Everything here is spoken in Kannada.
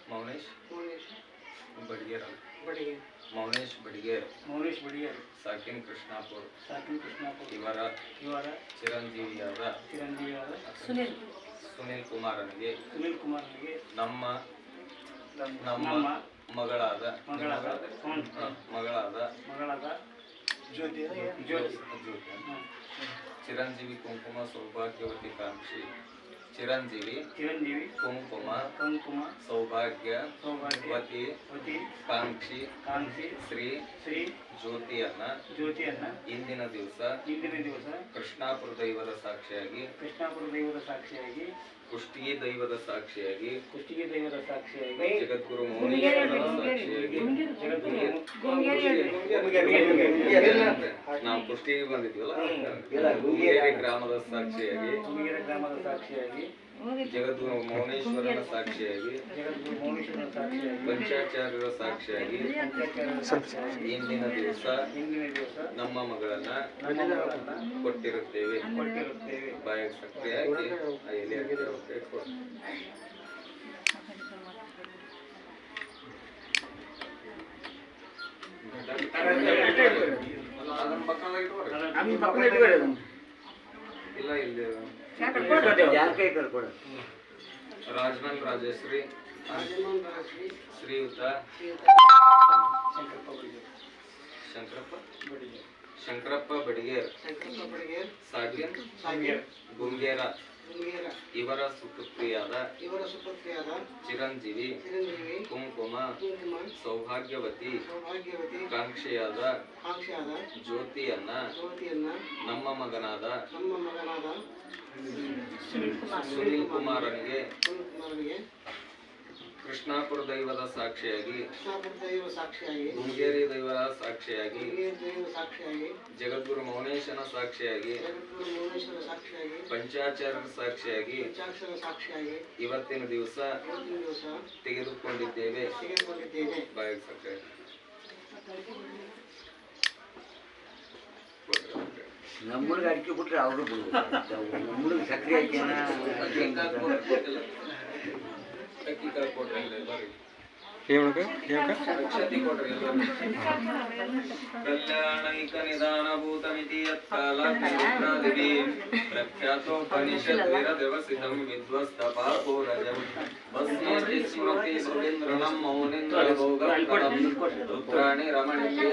ಮೌನೇಶ್ ಮೌನೇಶ್ ಬಡಿಗೇರ ಬಡಿಗೇರ್ ಮೌನೇಶ್ ಬಡಿಗೇರ್ ಮೌನೇಶ್ ಬಡಿಗೇರ್ ಸಾಕಿನ್ ಕೃಷ್ಣಾಪುರ ಕೃಷ್ಣಾಪುರ ಇವರ ಚಿರಂಜೀವಿಯಾದ ಸುನಿಲ್ ಕುಮಾರನಿಗೆ ನಮ್ಮ ಮಗಳಾದ ಜ್ಯೋತಿ ಚಿರಂಜೀವಿ ಕುಂಕುಮ ಸೌಭಾಗ್ಯವತಿ ಕಾಂಕ್ಷಿ ಚಿರಂಜೀವಿ ಕುಂಕುಮ ಸೌಭಾಗ್ಯವತಿ ಕಾಂಕ್ಷಿ ಶ್ರೀ ಜ್ಯೋತಿಯನ್ನ ಇಂದಿನ ದಿವಸ ಕೃಷ್ಣಾಪುರ ದೈವದ ಸಾಕ್ಷಿಯಾಗಿ ಕುಷ್ಟಗಿ ದೈವದ ಸಾಕ್ಷಿಯಾಗಿ ಜಗದ್ಗುರು ನಾವು ಕುಷ್ಟಗಿ ಬಂದಿದ್ವಲ್ಲ ಗುಂಗೇರಿ ಗ್ರಾಮದ ಸಾಕ್ಷಿಯಾಗಿ ಜಗದ್ಗುರು ಮೌನೇಶ್ವರನ ಸಾಕ್ಷಿಯಾಗಿ ಪಂಚಾಚಾರ್ಯರ ಸಾಕ್ಷಿಯಾಗಿ ಇಂದಿನ ದಿವಸ ನಮ್ಮ ಮಗಳನ್ನ ಕೊಟ್ಟಿರುತ್ತೇವೆ. ಬಾಯಿಗೆ ಸಕ್ಕರೆ ಹಾಕಿ ಆ ಎಲೆ ಕೊಟ್ಟು ಇಲ್ಲ ಇಲ್ಲಿ ರಾಜಮನ್ ರಾಜಶ್ರೀ ಶ್ರೀಯುತ ಶಂಕರಪ್ಪ ಬಡಿಗೇರ್ ಸಾಗಿನ್ ಗುಂಗೇರ ಇವರ ಸುಪುತ್ರಿಯಾದ ಚಿರಂಜೀವಿ ಕುಂಕುಮ ಸೌಭಾಗ್ಯವತಿ ಕಾಂಕ್ಷೆಯಾದ ಜ್ಯೋತಿಯನ್ನ ನಮ್ಮ ಮಗನಾದ ಸುನಿಲ್ ಕುಮಾರನಿಗೆ ಕೃಷ್ಣಾಪುರ ದೈವದ ಸಾಕ್ಷಿಯಾಗಿ ಗುಂಗೇರಿ ದೈವದ ಸಾಕ್ಷಿಯಾಗಿ ಜಗದ್ಗುರು ಮೌನೇಶನ ಸಾಕ್ಷಿಯಾಗಿ ಪಂಚಾಚಾರ್ಯರ ಸಾಕ್ಷಿಯಾಗಿ ಇವತ್ತಿನ ದಿವಸ ತೆಗೆದುಕೊಂಡಿದ್ದೇವೆ. ಬಾಯಿಗೆ ಸಕ್ಕರೆ ನಮ್ಮಳಿಗೆ ಅಡಿಕೆ ಬಿಟ್ರೆ ಅವರು ನಮ್ಮಳಿಗೆ ಸಕ್ಕರೆ ಹಾಕ್ಯಾನ ಕಲ್ಯಾಣೈಕ ನಿಧಾನ ಭೂತಮಿತಿ ಯತ್ಕಾಲಾದಿವಿ ಪ್ರಖ್ಯಾತೋಪನಿಷದ್ವಿರವ್ಯವಸಿತಂ ವಿಧ್ವಸ್ತ ಪಾಪೋರಜಂ ಭಸ್ಮೇತಿ ಸ್ಮೃತಿ ಸುರೇಂದ್ರನಂ ಮೌನೇಂದ್ರ ಭೋಗಂ ರುದ್ರಾಣಿ ರಮಣಿಕೆ